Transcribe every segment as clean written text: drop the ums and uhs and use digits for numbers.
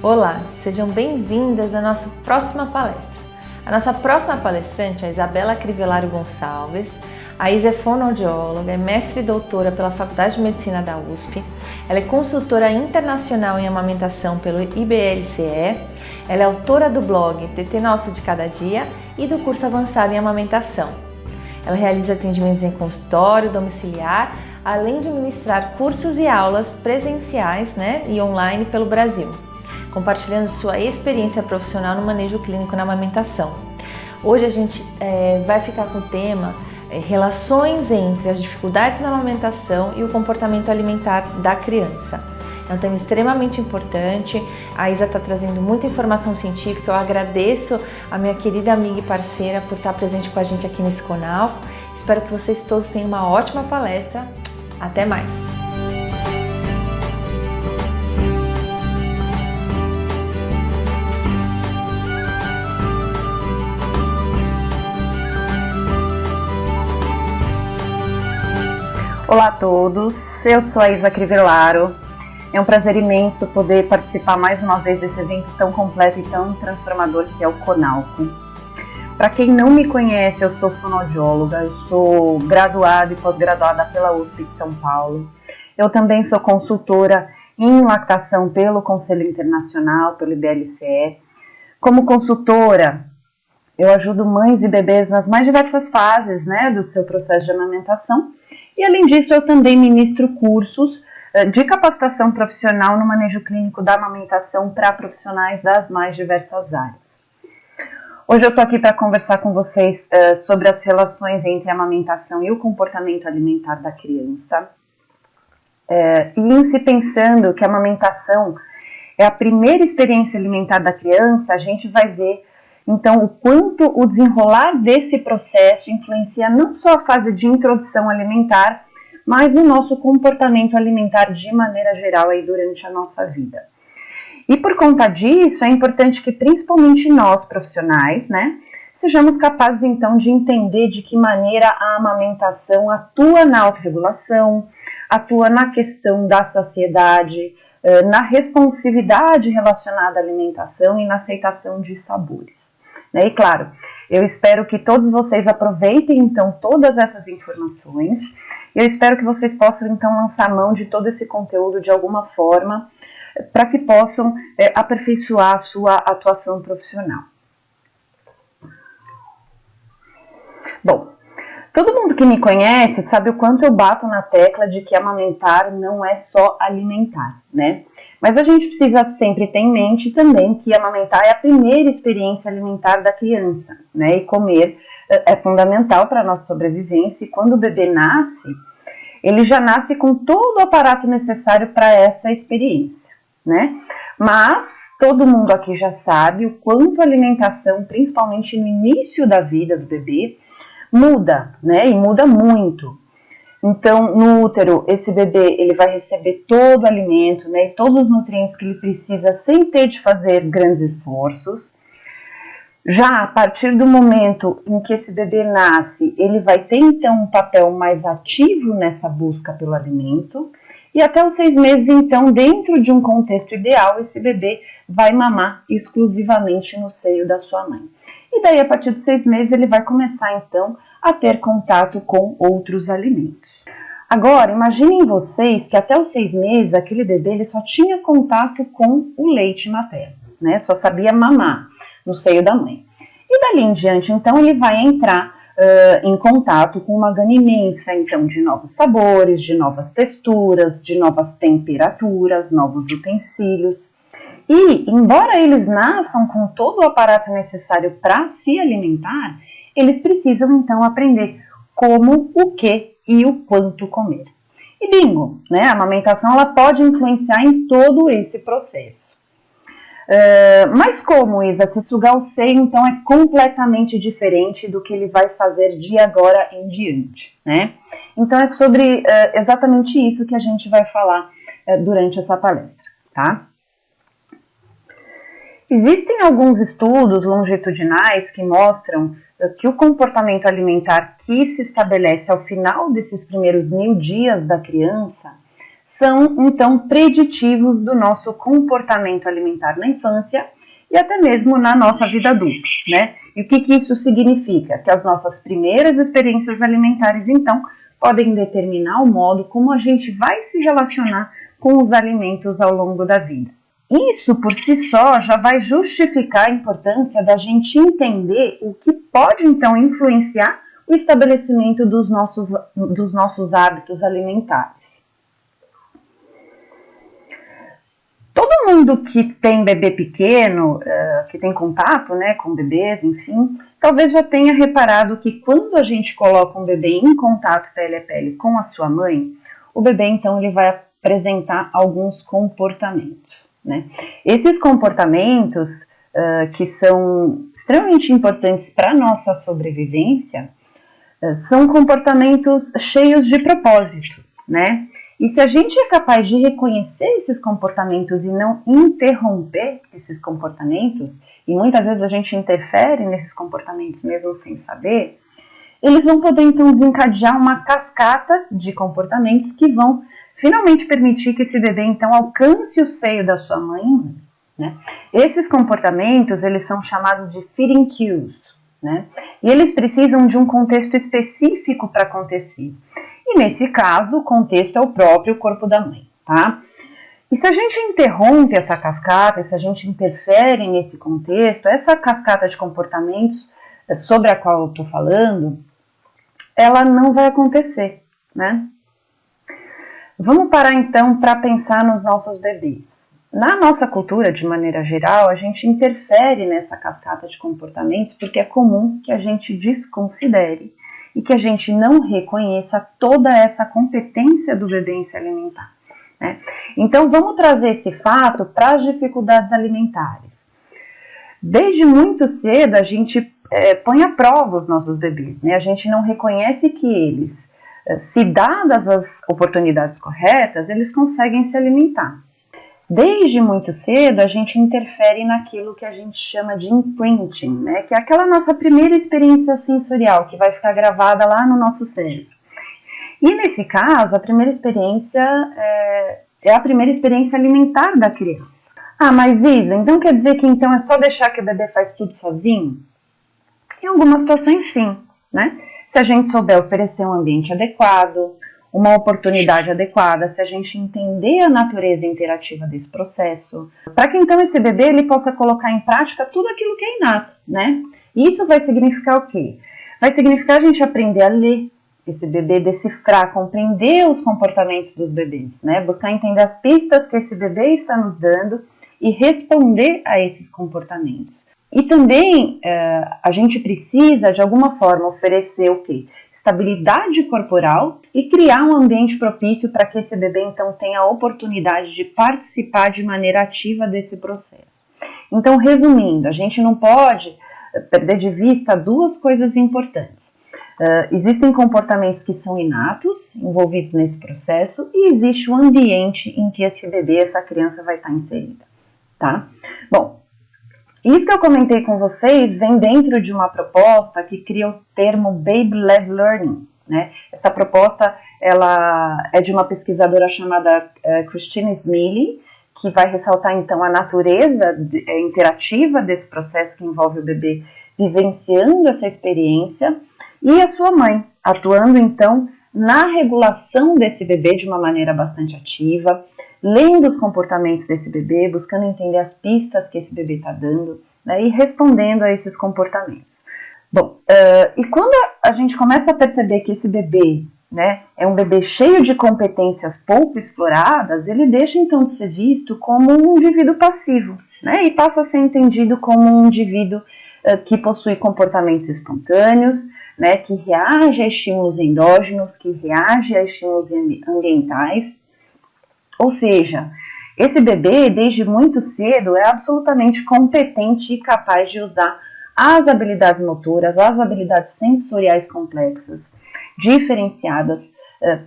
Olá, sejam bem-vindas à nossa próxima palestra. A nossa próxima palestrante é a Isabela Crivellaro Gonçalves. A Isa é fonoaudióloga, é mestre e doutora pela Faculdade de Medicina da USP. Ela é consultora internacional em amamentação pelo IBLCE. Ela é autora do blog TT Nosso de Cada Dia e do curso avançado em amamentação. Ela realiza atendimentos em consultório, domiciliar, além de ministrar cursos e aulas presenciais, e online pelo Brasil, compartilhando sua experiência profissional no manejo clínico na amamentação. Hoje a gente vai ficar com o tema relações entre as dificuldades na amamentação e o comportamento alimentar da criança. É um tema extremamente importante. A Isa está trazendo muita informação científica. Eu agradeço a minha querida amiga e parceira por estar presente com a gente aqui nesse canal. Espero que vocês todos tenham uma ótima palestra. Até mais! Olá a todos, eu sou a Isa Crivellaro. É um prazer imenso poder participar mais uma vez desse evento tão completo e tão transformador que é o CONALCO. Para quem não me conhece, eu sou fonoaudióloga, eu sou graduada e pós-graduada pela USP de São Paulo. Eu também sou consultora em lactação pelo Conselho Internacional, pelo IBLCE. Como consultora, eu ajudo mães e bebês nas mais diversas fases, do seu processo de amamentação. E além disso, eu também ministro cursos de capacitação profissional no manejo clínico da amamentação para profissionais das mais diversas áreas. Hoje eu estou aqui para conversar com vocês sobre as relações entre a amamentação e o comportamento alimentar da criança. E em se pensando que a amamentação é a primeira experiência alimentar da criança, a gente vai ver então o quanto o desenrolar desse processo influencia não só a fase de introdução alimentar, mas no nosso comportamento alimentar de maneira geral aí durante a nossa vida. E por conta disso, é importante que principalmente nós profissionais, sejamos capazes então de entender de que maneira a amamentação atua na autorregulação, atua na questão da saciedade, na responsividade relacionada à alimentação e na aceitação de sabores. E claro, eu espero que todos vocês aproveitem então todas essas informações. Eu espero que vocês possam então lançar mão de todo esse conteúdo de alguma forma para que possam aperfeiçoar a sua atuação profissional. Bom, todo mundo que me conhece sabe o quanto eu bato na tecla de que amamentar não é só alimentar, Mas a gente precisa sempre ter em mente também que amamentar é a primeira experiência alimentar da criança, E comer é fundamental para a nossa sobrevivência. E quando o bebê nasce, ele já nasce com todo o aparato necessário para essa experiência, Mas todo mundo aqui já sabe o quanto a alimentação, principalmente no início da vida do bebê, muda, E muda muito. Então, no útero, esse bebê ele vai receber todo o alimento, e todos os nutrientes que ele precisa sem ter de fazer grandes esforços. Já a partir do momento em que esse bebê nasce, ele vai ter então um papel mais ativo nessa busca pelo alimento. E até os 6 meses, então, dentro de um contexto ideal, esse bebê vai mamar exclusivamente no seio da sua mãe. E daí, a partir dos 6 meses, ele vai começar, então, a ter contato com outros alimentos. Agora, imaginem vocês que até os 6 meses, aquele bebê ele só tinha contato com o leite materno, Só sabia mamar no seio da mãe. E dali em diante, então, ele vai entrar em contato com uma gama imensa, então, de novos sabores, de novas texturas, de novas temperaturas, novos utensílios. E, embora eles nasçam com todo o aparato necessário para se alimentar, eles precisam, então, aprender como, o que e o quanto comer. E bingo, a amamentação ela pode influenciar em todo esse processo. Mas como, Isa, se sugar o seio, então, é completamente diferente do que ele vai fazer de agora em diante, Então, é sobre exatamente isso que a gente vai falar durante essa palestra, tá? Existem alguns estudos longitudinais que mostram que o comportamento alimentar que se estabelece ao final desses primeiros 1000 dias da criança são então preditivos do nosso comportamento alimentar na infância e até mesmo na nossa vida adulta, né? E o que isso significa? Que as nossas primeiras experiências alimentares, então, podem determinar o modo como a gente vai se relacionar com os alimentos ao longo da vida. Isso, por si só, já vai justificar a importância da gente entender o que pode, então, influenciar o estabelecimento dos nossos hábitos alimentares. Todo mundo que tem bebê pequeno, que tem contato, né, com bebês, enfim, talvez já tenha reparado que quando a gente coloca um bebê em contato pele a pele com a sua mãe, o bebê, então, ele vai apresentar alguns comportamentos, né? Esses comportamentos, que são extremamente importantes para a nossa sobrevivência, são comportamentos cheios de propósito, né? E se a gente é capaz de reconhecer esses comportamentos e não interromper esses comportamentos, e muitas vezes a gente interfere nesses comportamentos mesmo sem saber, eles vão poder então desencadear uma cascata de comportamentos que vão finalmente permitir que esse bebê então alcance o seio da sua mãe, né? Esses comportamentos, eles são chamados de feeding cues, né? E eles precisam de um contexto específico para acontecer. E nesse caso, o contexto é o próprio corpo da mãe, tá? E se a gente interrompe essa cascata, se a gente interfere nesse contexto, essa cascata de comportamentos sobre a qual eu estou falando, ela não vai acontecer, né? Vamos parar então para pensar nos nossos bebês. Na nossa cultura, de maneira geral, a gente interfere nessa cascata de comportamentos porque é comum que a gente desconsidere e que a gente não reconheça toda essa competência do bebê em se alimentar, né? Então, vamos trazer esse fato para as dificuldades alimentares. Desde muito cedo, a gente põe à prova os nossos bebês, né? A gente não reconhece que eles, se dadas as oportunidades corretas, eles conseguem se alimentar. Desde muito cedo, a gente interfere naquilo que a gente chama de imprinting, né? Que é aquela nossa primeira experiência sensorial, que vai ficar gravada lá no nosso cérebro. E nesse caso, a primeira experiência é a primeira experiência alimentar da criança. Ah, mas Isa, então quer dizer que então é só deixar que o bebê faz tudo sozinho? Em algumas situações sim, né? Se a gente souber oferecer um ambiente adequado, uma oportunidade adequada, se a gente entender a natureza interativa desse processo, para que então esse bebê ele possa colocar em prática tudo aquilo que é inato, né? E isso vai significar o quê? Vai significar a gente aprender a ler esse bebê, decifrar, compreender os comportamentos dos bebês, né? Buscar entender as pistas que esse bebê está nos dando e responder a esses comportamentos. E também a gente precisa, de alguma forma, oferecer o quê? Estabilidade corporal e criar um ambiente propício para que esse bebê, então, tenha a oportunidade de participar de maneira ativa desse processo. Então, resumindo, a gente não pode perder de vista duas coisas importantes. Existem comportamentos que são inatos, envolvidos nesse processo, e existe o ambiente em que esse bebê, essa criança vai estar inserida, tá? Bom, isso que eu comentei com vocês vem dentro de uma proposta que cria o termo Baby-Led Learning, né? Essa proposta ela é de uma pesquisadora chamada Christine Smiley, que vai ressaltar então a natureza interativa desse processo que envolve o bebê vivenciando essa experiência e a sua mãe, atuando então na regulação desse bebê de uma maneira bastante ativa, lendo os comportamentos desse bebê, buscando entender as pistas que esse bebê está dando, né, e respondendo a esses comportamentos. Bom, e quando a gente começa a perceber que esse bebê, né, é um bebê cheio de competências pouco exploradas, ele deixa então de ser visto como um indivíduo passivo, né, e passa a ser entendido como um indivíduo que possui comportamentos espontâneos, né, que reage a estímulos endógenos, que reage a estímulos ambientais. Ou seja, esse bebê, desde muito cedo, é absolutamente competente e capaz de usar as habilidades motoras, as habilidades sensoriais complexas, diferenciadas,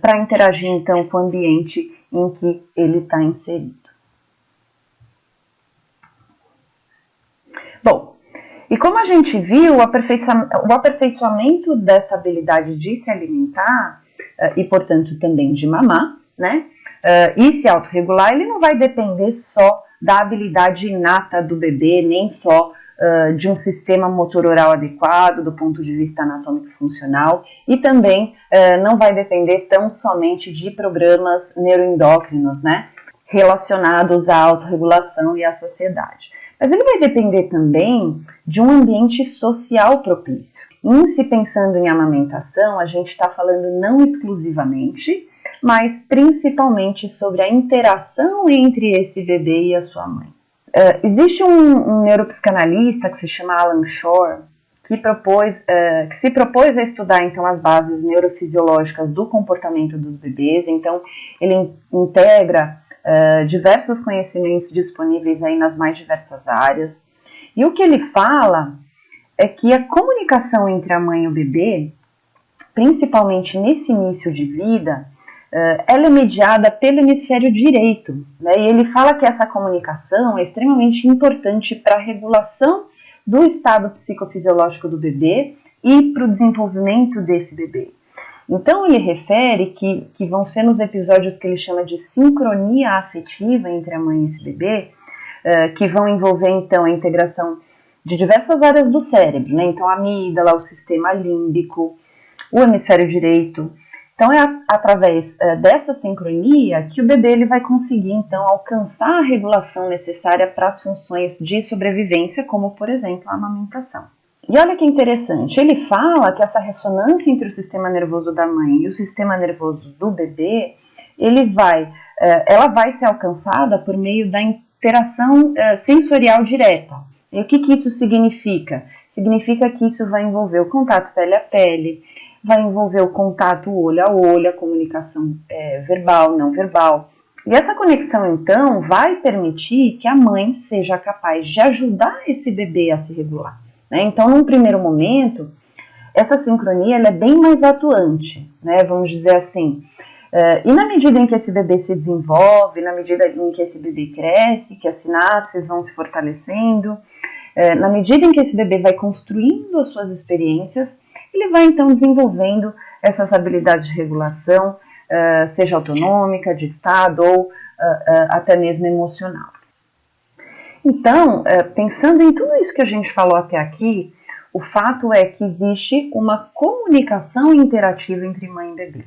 para interagir, então, com o ambiente em que ele está inserido. Bom, e como a gente viu, o aperfeiçoamento dessa habilidade de se alimentar, e, portanto, também de mamar, né, e se autorregular, ele não vai depender só da habilidade inata do bebê, nem só de um sistema motor oral adequado do ponto de vista anatômico e funcional, e também não vai depender tão somente de programas neuroendócrinos, né, relacionados à autorregulação e à saciedade. Mas ele vai depender também de um ambiente social propício. Em se pensando em amamentação, a gente está falando não exclusivamente, mas principalmente sobre a interação entre esse bebê e a sua mãe. Existe um neuropsicanalista que se chama Alan Shore, que se propôs a estudar então as bases neurofisiológicas do comportamento dos bebês. Então ele integra diversos conhecimentos disponíveis aí nas mais diversas áreas. E o que ele fala é que a comunicação entre a mãe e o bebê, principalmente nesse início de vida, ela é mediada pelo hemisfério direito, né? E ele fala que essa comunicação é extremamente importante para a regulação do estado psicofisiológico do bebê e para o desenvolvimento desse bebê. Então ele refere que vão ser nos episódios que ele chama de sincronia afetiva entre a mãe e esse bebê, que vão envolver então a integração de diversas áreas do cérebro, né? Então a amígdala, o sistema límbico, o hemisfério direito. Então é através dessa sincronia que o bebê ele vai conseguir então alcançar a regulação necessária para as funções de sobrevivência, como por exemplo a amamentação. E olha que interessante, ele fala que essa ressonância entre o sistema nervoso da mãe e o sistema nervoso do bebê, ela vai ser alcançada por meio da interação sensorial direta. E o que isso significa? Significa que isso vai envolver o contato pele a pele, vai envolver o contato olho a olho, a comunicação verbal, não verbal. E essa conexão, então, vai permitir que a mãe seja capaz de ajudar esse bebê a se regular, né? Então, num primeiro momento, essa sincronia ela é bem mais atuante, né? Vamos dizer assim. E na medida em que esse bebê se desenvolve, na medida em que esse bebê cresce, que as sinapses vão se fortalecendo, na medida em que esse bebê vai construindo as suas experiências, ele vai então desenvolvendo essas habilidades de regulação, seja autonômica, de estado ou até mesmo emocional. Então, pensando em tudo isso que a gente falou até aqui, o fato é que existe uma comunicação interativa entre mãe e bebê.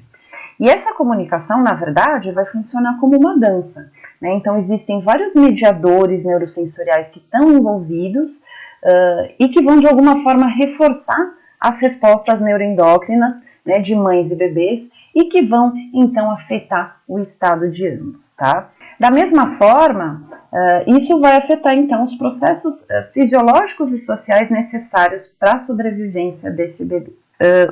E essa comunicação, na verdade, vai funcionar como uma dança, né? Então, existem vários mediadores neurosensoriais que estão envolvidos e que vão, de alguma forma, reforçar as respostas neuroendócrinas, né, de mães e bebês e que vão, então, afetar o estado de ambos, tá? Da mesma forma, isso vai afetar, então, os processos fisiológicos e sociais necessários para a sobrevivência desse bebê.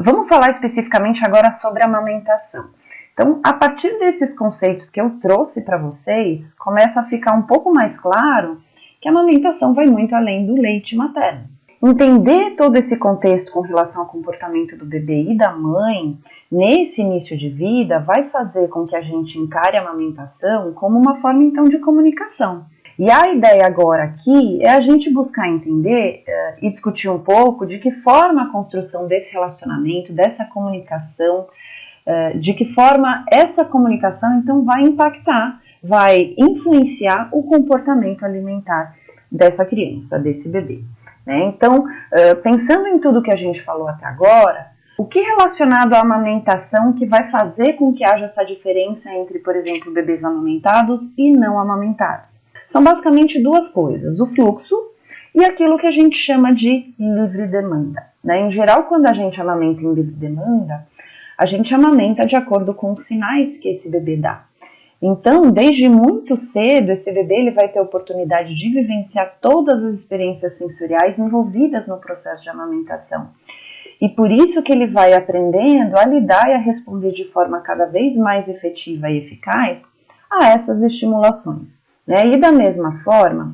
Vamos falar especificamente agora sobre a amamentação. Então, a partir desses conceitos que eu trouxe para vocês, começa a ficar um pouco mais claro que a amamentação vai muito além do leite materno. Entender todo esse contexto com relação ao comportamento do bebê e da mãe nesse início de vida vai fazer com que a gente encare a amamentação como uma forma então de comunicação. E a ideia agora aqui é a gente buscar entender e discutir um pouco de que forma a construção desse relacionamento, dessa comunicação, de que forma essa comunicação então vai impactar, vai influenciar o comportamento alimentar dessa criança, desse bebê. Então, pensando em tudo que a gente falou até agora, o que relacionado à amamentação que vai fazer com que haja essa diferença entre, por exemplo, bebês amamentados e não amamentados? São basicamente duas coisas, o fluxo e aquilo que a gente chama de livre demanda. Em geral, quando a gente amamenta em livre demanda, a gente amamenta de acordo com os sinais que esse bebê dá. Então, desde muito cedo, esse bebê ele vai ter a oportunidade de vivenciar todas as experiências sensoriais envolvidas no processo de amamentação. E por isso que ele vai aprendendo a lidar e a responder de forma cada vez mais efetiva e eficaz a essas estimulações. E da mesma forma,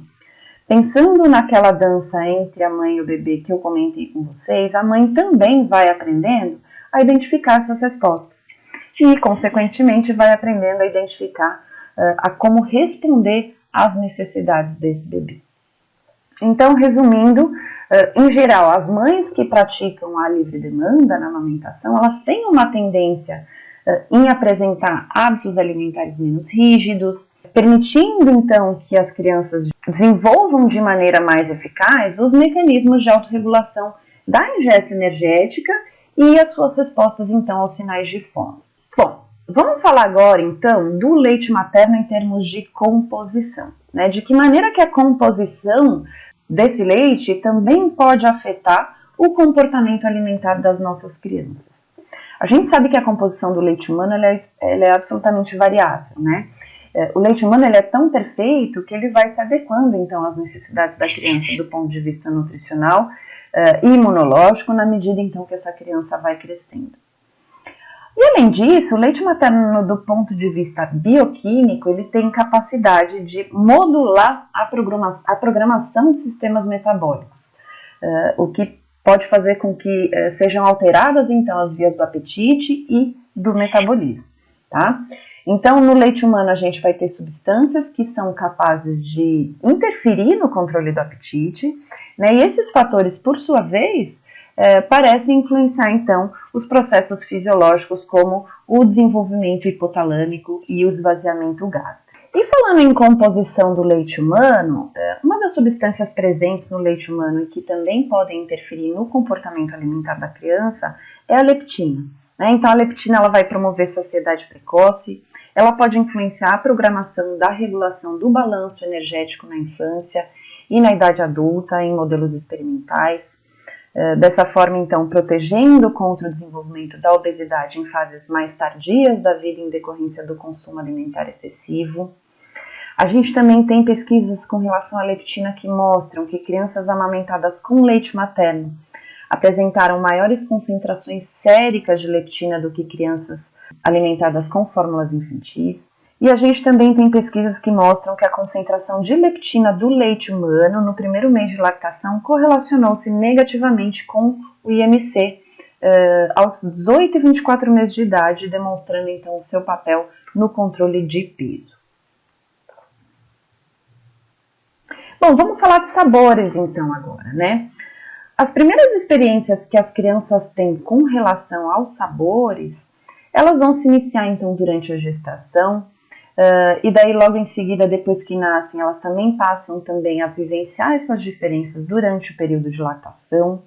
pensando naquela dança entre a mãe e o bebê que eu comentei com vocês, a mãe também vai aprendendo a identificar essas respostas. E, consequentemente, vai aprendendo a identificar a como responder às necessidades desse bebê. Então, resumindo, em geral, as mães que praticam a livre demanda na amamentação, elas têm uma tendência em apresentar hábitos alimentares menos rígidos, permitindo então que as crianças desenvolvam de maneira mais eficaz os mecanismos de autorregulação da ingesta energética e as suas respostas então aos sinais de fome. Bom, vamos falar agora então do leite materno em termos de composição, né? De que maneira que a composição desse leite também pode afetar o comportamento alimentar das nossas crianças. A gente sabe que a composição do leite humano ela é absolutamente variável, né? O leite humano ele é tão perfeito que ele vai se adequando então às necessidades da criança do ponto de vista nutricional e imunológico na medida então que essa criança vai crescendo. E além disso, o leite materno do ponto de vista bioquímico ele tem capacidade de modular a programação de sistemas metabólicos, o que pode fazer com que sejam alteradas então as vias do apetite e do metabolismo, tá? Então, no leite humano a gente vai ter substâncias que são capazes de interferir no controle do apetite, né? E esses fatores, por sua vez, parecem influenciar então os processos fisiológicos como o desenvolvimento hipotalâmico e o esvaziamento gástrico. E falando em composição do leite humano, uma das substâncias presentes no leite humano e que também podem interferir no comportamento alimentar da criança é a leptina, né? Então a leptina ela vai promover saciedade precoce, ela pode influenciar a programação da regulação do balanço energético na infância e na idade adulta em modelos experimentais. Dessa forma, então, protegendo contra o desenvolvimento da obesidade em fases mais tardias da vida em decorrência do consumo alimentar excessivo. A gente também tem pesquisas com relação à leptina que mostram que crianças amamentadas com leite materno apresentaram maiores concentrações séricas de leptina do que crianças alimentadas com fórmulas infantis. E a gente também tem pesquisas que mostram que a concentração de leptina do leite humano no primeiro mês de lactação correlacionou-se negativamente com o IMC aos 18 e 24 meses de idade, demonstrando então o seu papel no controle de peso. Bom, vamos falar de sabores então agora, né? As primeiras experiências que as crianças têm com relação aos sabores, elas vão se iniciar então durante a gestação, e daí logo em seguida, depois que nascem, elas também passam também a vivenciar essas diferenças durante o período de lactação.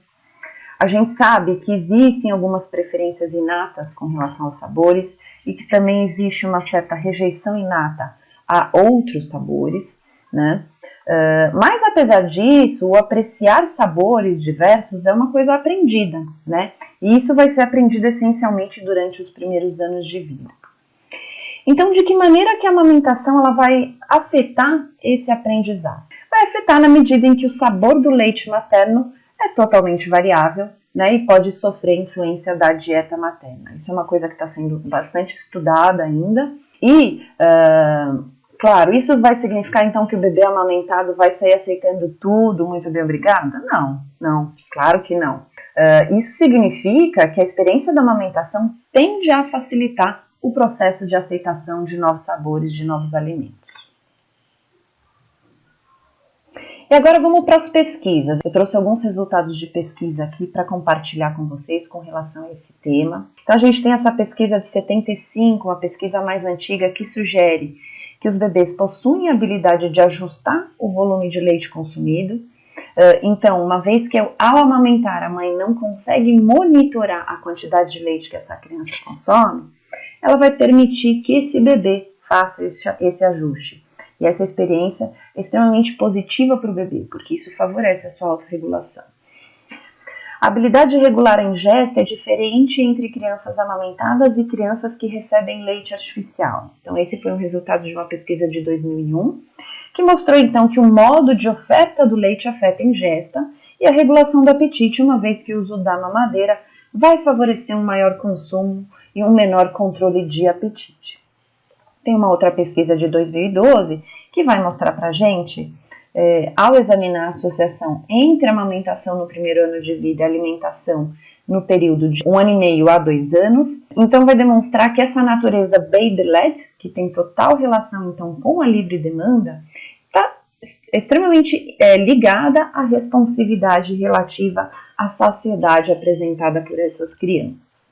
A gente sabe que existem algumas preferências inatas com relação aos sabores e que também existe uma certa rejeição inata a outros sabores, né? Mas apesar disso, o apreciar sabores diversos é uma coisa aprendida, né? E isso vai ser aprendido essencialmente durante os primeiros anos de vida. Então, de que maneira que a amamentação ela vai afetar esse aprendizado? Vai afetar na medida em que o sabor do leite materno é totalmente variável, né? E pode sofrer influência da dieta materna. Isso é uma coisa que está sendo bastante estudada ainda. E claro, isso vai significar então que o bebê amamentado vai sair aceitando tudo, muito bem, obrigada? Não, claro que não. Isso significa que a experiência da amamentação tende a facilitar o processo de aceitação de novos sabores, de novos alimentos. E agora vamos para as pesquisas. Eu trouxe alguns resultados de pesquisa aqui para compartilhar com vocês com relação a esse tema. Então a gente tem essa pesquisa de 75, uma pesquisa mais antiga que sugere que os bebês possuem a habilidade de ajustar o volume de leite consumido. Então, uma vez que ao amamentar a mãe não consegue monitorar a quantidade de leite que essa criança consome, ela vai permitir que esse bebê faça esse ajuste. E essa experiência é extremamente positiva para o bebê, porque isso favorece a sua autorregulação. A habilidade de regular a ingesta é diferente entre crianças amamentadas e crianças que recebem leite artificial. Então, esse foi um resultado de uma pesquisa de 2001, que mostrou então que o modo de oferta do leite afeta a ingesta e a regulação do apetite, uma vez que o uso da mamadeira vai favorecer um maior consumo e um menor controle de apetite. Tem uma outra pesquisa de 2012 que vai mostrar para a gente, ao examinar a associação entre a amamentação no primeiro ano de vida e a alimentação no período de 1 ano e meio a 2 anos, então vai demonstrar que essa natureza baby-led, que tem total relação então com a livre demanda, está extremamente ligada à responsividade relativa à saciedade apresentada por essas crianças.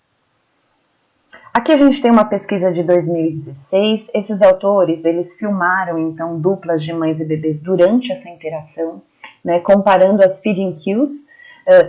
Aqui a gente tem uma pesquisa de 2016. Esses autores, eles filmaram então duplas de mães e bebês durante essa interação, né, comparando as feeding cues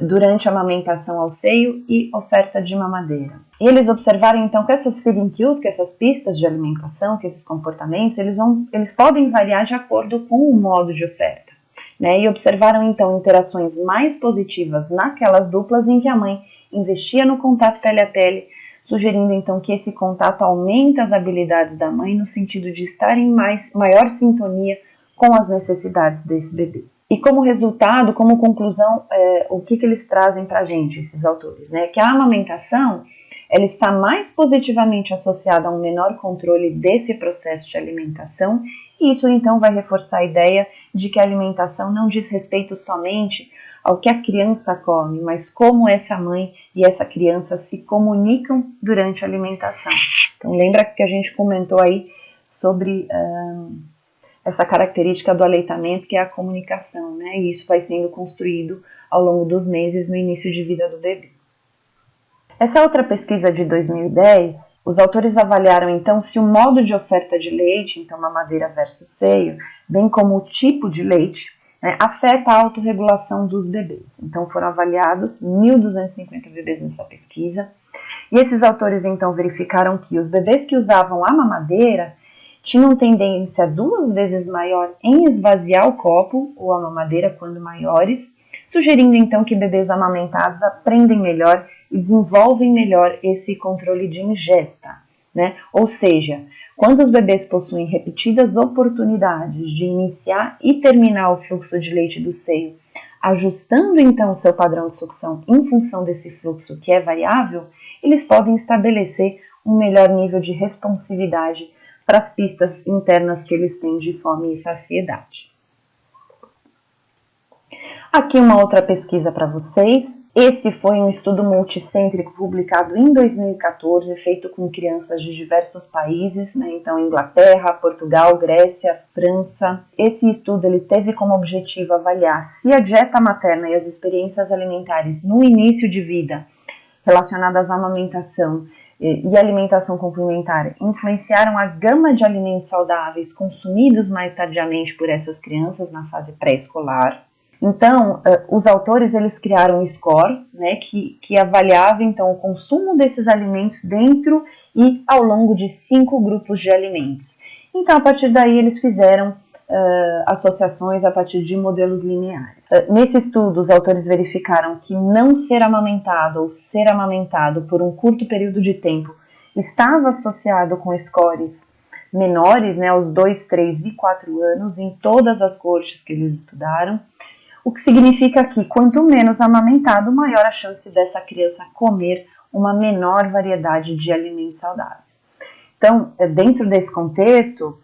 durante a amamentação ao seio e oferta de mamadeira. E eles observaram então que essas feeding cues, que essas pistas de alimentação, que esses comportamentos, eles podem variar de acordo com o modo de oferta, né? E observaram então interações mais positivas naquelas duplas em que a mãe investia no contato pele a pele, sugerindo então que esse contato aumenta as habilidades da mãe no sentido de estar em maior sintonia com as necessidades desse bebê. E como resultado, como conclusão, o que eles trazem para a gente, esses autores, né? Que a amamentação ela está mais positivamente associada a um menor controle desse processo de alimentação, e isso então vai reforçar a ideia de que a alimentação não diz respeito somente ao que a criança come, mas como essa mãe e essa criança se comunicam durante a alimentação. Então lembra que a gente comentou aí sobre essa característica do aleitamento, que é a comunicação, né? E isso vai sendo construído ao longo dos meses no início de vida do bebê. Essa outra pesquisa de 2010, os autores avaliaram então se o modo de oferta de leite, então mamadeira versus seio, bem como o tipo de leite, né, afeta a autorregulação dos bebês. Então foram avaliados 1.250 bebês nessa pesquisa, e esses autores então verificaram que os bebês que usavam a mamadeira tinham tendência 2 vezes maior em esvaziar o copo ou a mamadeira quando maiores, sugerindo então que bebês amamentados aprendem melhor e desenvolvem melhor esse controle de ingesta, né? Ou seja, quando os bebês possuem repetidas oportunidades de iniciar e terminar o fluxo de leite do seio, ajustando então o seu padrão de sucção em função desse fluxo que é variável, eles podem estabelecer um melhor nível de responsividade para as pistas internas que eles têm de fome e saciedade. Aqui uma outra pesquisa para vocês. Esse foi um estudo multicêntrico publicado em 2014, feito com crianças de diversos países, né? Então Inglaterra, Portugal, Grécia, França. Esse estudo ele teve como objetivo avaliar se a dieta materna e as experiências alimentares no início de vida relacionadas à amamentação e alimentação complementar influenciaram a gama de alimentos saudáveis consumidos mais tardiamente por essas crianças na fase pré-escolar. Então, os autores eles criaram um score, né, que avaliava então o consumo desses alimentos dentro e ao longo de 5 grupos de alimentos. Então, a partir daí eles fizeram associações a partir de modelos lineares. Nesse estudo, os autores verificaram que não ser amamentado ou ser amamentado por um curto período de tempo estava associado com scores menores, né, aos 2, 3 e 4 anos, em todas as coortes que eles estudaram, o que significa que quanto menos amamentado, maior a chance dessa criança comer uma menor variedade de alimentos saudáveis. Então, dentro desse contexto,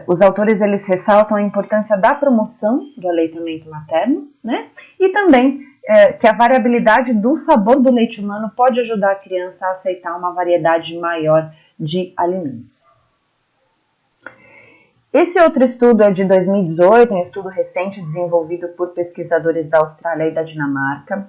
os autores eles ressaltam a importância da promoção do aleitamento materno, né? E também que a variabilidade do sabor do leite humano pode ajudar a criança a aceitar uma variedade maior de alimentos. Esse outro estudo é de 2018, um estudo recente desenvolvido por pesquisadores da Austrália e da Dinamarca.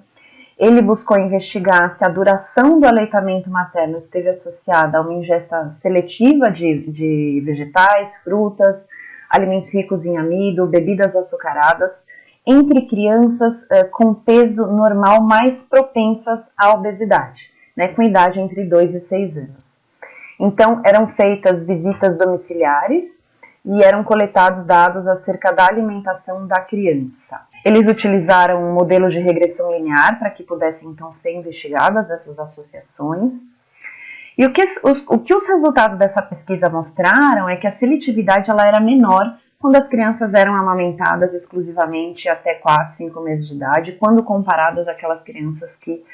Ele buscou investigar se a duração do aleitamento materno esteve associada a uma ingesta seletiva de vegetais, frutas, alimentos ricos em amido, bebidas açucaradas, entre crianças com peso normal mais propensas à obesidade, né, com idade entre 2 e 6 anos. Então, eram feitas visitas domiciliares e eram coletados dados acerca da alimentação da criança. Eles utilizaram um modelo de regressão linear para que pudessem então ser investigadas essas associações. E o que os resultados dessa pesquisa mostraram é que a seletividade ela era menor quando as crianças eram amamentadas exclusivamente até 4, 5 meses de idade, quando comparadas àquelas crianças que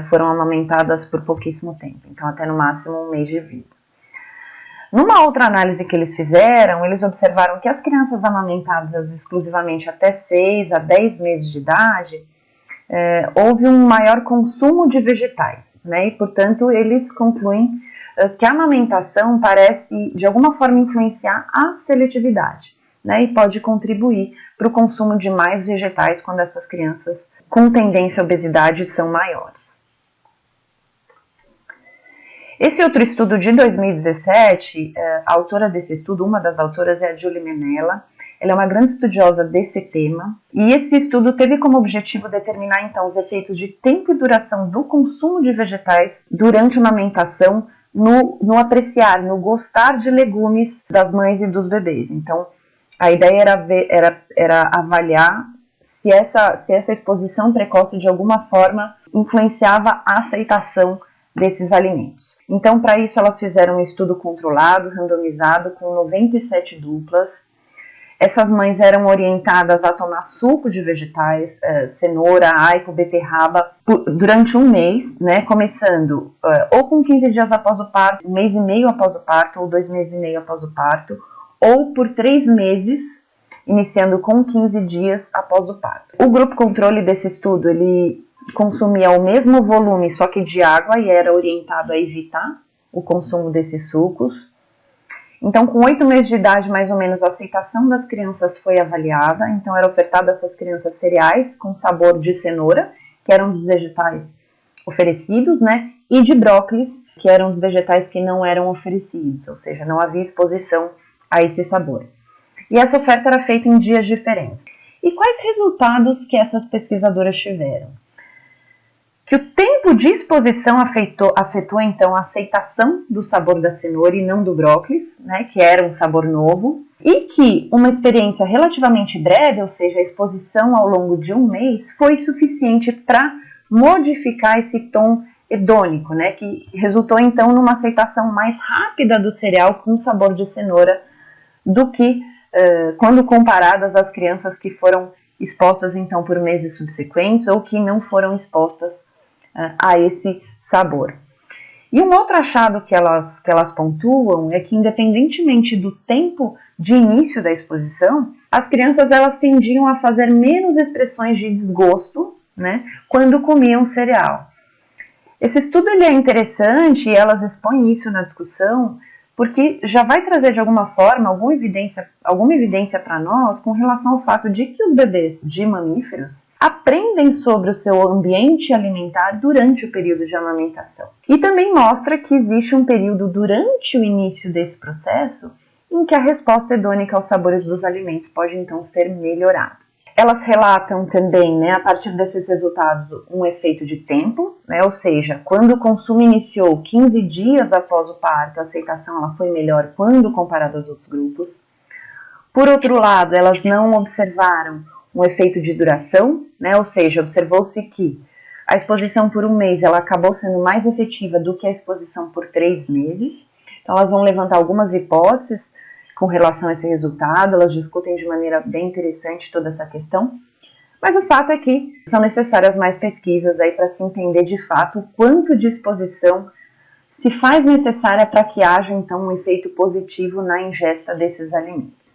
foram amamentadas por pouquíssimo tempo, então até no máximo 1 mês de vida. Numa outra análise que eles fizeram, eles observaram que as crianças amamentadas exclusivamente até 6 a 10 meses de idade, houve um maior consumo de vegetais, né? E, portanto, eles concluem que a amamentação parece, de alguma forma, influenciar a seletividade, né? E pode contribuir para o consumo de mais vegetais quando essas crianças com tendência à obesidade são maiores. Esse outro estudo de 2017, a autora desse estudo, uma das autoras é a Julie Menella. Ela é uma grande estudiosa desse tema, e esse estudo teve como objetivo determinar então os efeitos de tempo e duração do consumo de vegetais durante a amamentação no apreciar, no gostar de legumes das mães e dos bebês. Então, a ideia era avaliar se essa exposição precoce de alguma forma influenciava a aceitação desses alimentos. Então, para isso, elas fizeram um estudo controlado, randomizado, com 97 duplas. Essas mães eram orientadas a tomar suco de vegetais, cenoura, aipo, beterraba, durante um mês, né, começando ou com 15 dias após o parto, 1 mês e meio após o parto, ou 2 meses e meio após o parto, ou por 3 meses, iniciando com 15 dias após o parto. O grupo controle desse estudo, ele consumia o mesmo volume, só que de água, e era orientado a evitar o consumo desses sucos. Então, com 8 meses de idade, mais ou menos, a aceitação das crianças foi avaliada. Então, era ofertada a essas crianças cereais com sabor de cenoura, que eram dos vegetais oferecidos, né? E de brócolis, que eram dos vegetais que não eram oferecidos, ou seja, não havia exposição a esse sabor. E essa oferta era feita em dias diferentes. E quais resultados que essas pesquisadoras tiveram? Que o tempo de exposição afetou então a aceitação do sabor da cenoura e não do brócolis, né, que era um sabor novo, e que uma experiência relativamente breve, ou seja, a exposição ao longo de 1 mês, foi suficiente para modificar esse tom hedônico, né, que resultou então numa aceitação mais rápida do cereal com sabor de cenoura do que quando comparadas às crianças que foram expostas então por meses subsequentes ou que não foram expostas a esse sabor. E um outro achado que elas pontuam é que, independentemente do tempo de início da exposição, as crianças elas tendiam a fazer menos expressões de desgosto, né, quando comiam cereal. Esse estudo ele é interessante e elas expõem isso na discussão porque já vai trazer de alguma forma alguma evidência para nós com relação ao fato de que os bebês de mamíferos aprendem sobre o seu ambiente alimentar durante o período de amamentação. E também mostra que existe um período durante o início desse processo em que a resposta hedônica aos sabores dos alimentos pode então ser melhorada. Elas relatam também, né, a partir desses resultados, um efeito de tempo, né, ou seja, quando o consumo iniciou 15 dias após o parto, a aceitação ela foi melhor quando comparada aos outros grupos. Por outro lado, elas não observaram um efeito de duração, né, ou seja, observou-se que a exposição por 1 mês ela acabou sendo mais efetiva do que a exposição por 3 meses. Então, elas vão levantar algumas hipóteses com relação a esse resultado, elas discutem de maneira bem interessante toda essa questão, mas o fato é que são necessárias mais pesquisas aí para se entender de fato o quanto de exposição se faz necessária para que haja então um efeito positivo na ingesta desses alimentos.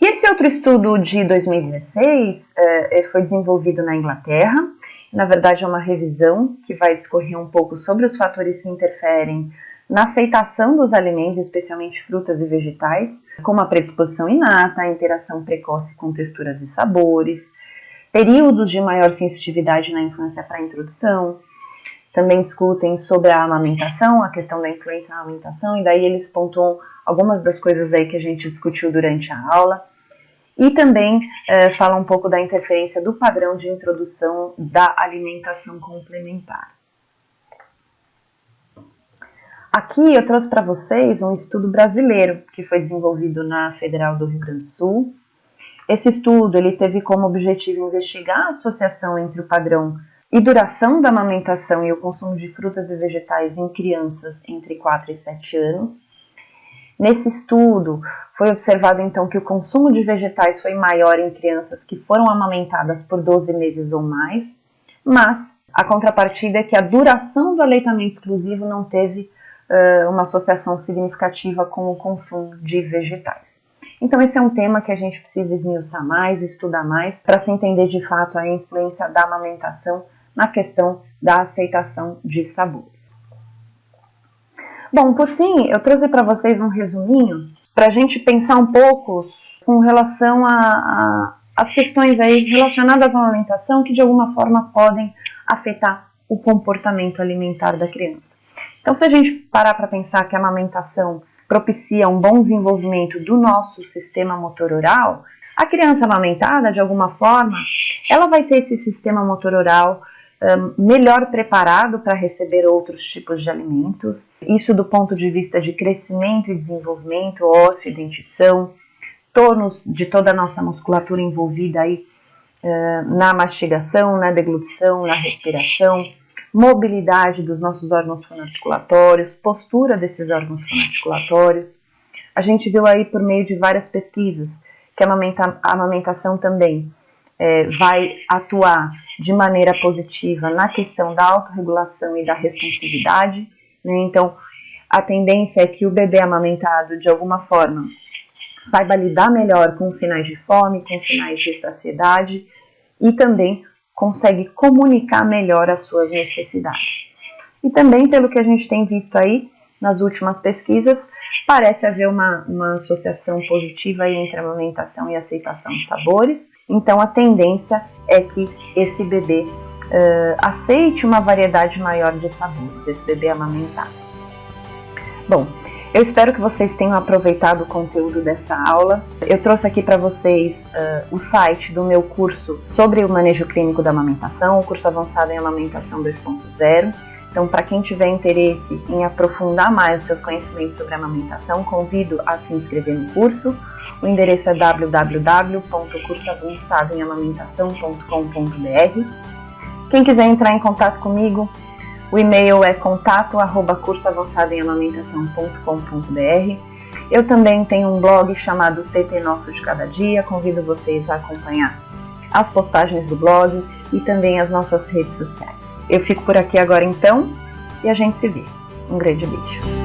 E esse outro estudo de 2016 foi desenvolvido na Inglaterra, na verdade é uma revisão que vai discorrer um pouco sobre os fatores que interferem na aceitação dos alimentos, especialmente frutas e vegetais, como a predisposição inata, a interação precoce com texturas e sabores, períodos de maior sensitividade na infância para a introdução. Também discutem sobre a amamentação, a questão da influência na amamentação, e daí eles pontuam algumas das coisas aí que a gente discutiu durante a aula. E também falam um pouco da interferência do padrão de introdução da alimentação complementar. Aqui eu trouxe para vocês um estudo brasileiro que foi desenvolvido na Federal do Rio Grande do Sul. Esse estudo ele teve como objetivo investigar a associação entre o padrão e duração da amamentação e o consumo de frutas e vegetais em crianças entre 4 e 7 anos. Nesse estudo foi observado então que o consumo de vegetais foi maior em crianças que foram amamentadas por 12 meses ou mais, mas a contrapartida é que a duração do aleitamento exclusivo não teve uma associação significativa com o consumo de vegetais. Então esse é um tema que a gente precisa esmiuçar mais, estudar mais, para se entender de fato a influência da amamentação na questão da aceitação de sabores. Bom, por fim, eu trouxe para vocês um resuminho para a gente pensar um pouco com relação às questões aí relacionadas à alimentação que de alguma forma podem afetar o comportamento alimentar da criança. Então, se a gente parar para pensar que a amamentação propicia um bom desenvolvimento do nosso sistema motor oral, a criança amamentada, de alguma forma, ela vai ter esse sistema motor oral melhor preparado para receber outros tipos de alimentos. Isso do ponto de vista de crescimento e desenvolvimento ósseo e dentição, tônus de toda a nossa musculatura envolvida aí na mastigação, na deglutição, na respiração, mobilidade dos nossos órgãos fonoarticulatórios, postura desses órgãos fonoarticulatórios. A gente viu aí por meio de várias pesquisas que a amamentação também vai atuar de maneira positiva na questão da autorregulação e da responsividade, né? Então, a tendência é que o bebê amamentado, de alguma forma, saiba lidar melhor com sinais de fome, com sinais de saciedade e também consegue comunicar melhor as suas necessidades. E também, pelo que a gente tem visto aí nas últimas pesquisas, parece haver uma associação positiva aí entre a amamentação e a aceitação de sabores. Então, a tendência é que esse bebê aceite uma variedade maior de sabores, esse bebê amamentado. Bom, eu espero que vocês tenham aproveitado o conteúdo dessa aula. Eu trouxe aqui para vocês o site do meu curso sobre o manejo clínico da amamentação, o curso avançado em amamentação 2.0. Então, para quem tiver interesse em aprofundar mais os seus conhecimentos sobre a amamentação, convido a se inscrever no curso. O endereço é www.cursoavançadoemadamamentação.com.br. Quem quiser entrar em contato comigo, o e-mail é contato@cursoavançadoemadamentação.com.br. Eu também tenho um blog chamado TT Nosso de Cada Dia. Convido vocês a acompanhar as postagens do blog e também as nossas redes sociais. Eu fico por aqui agora então e a gente se vê. Um grande beijo.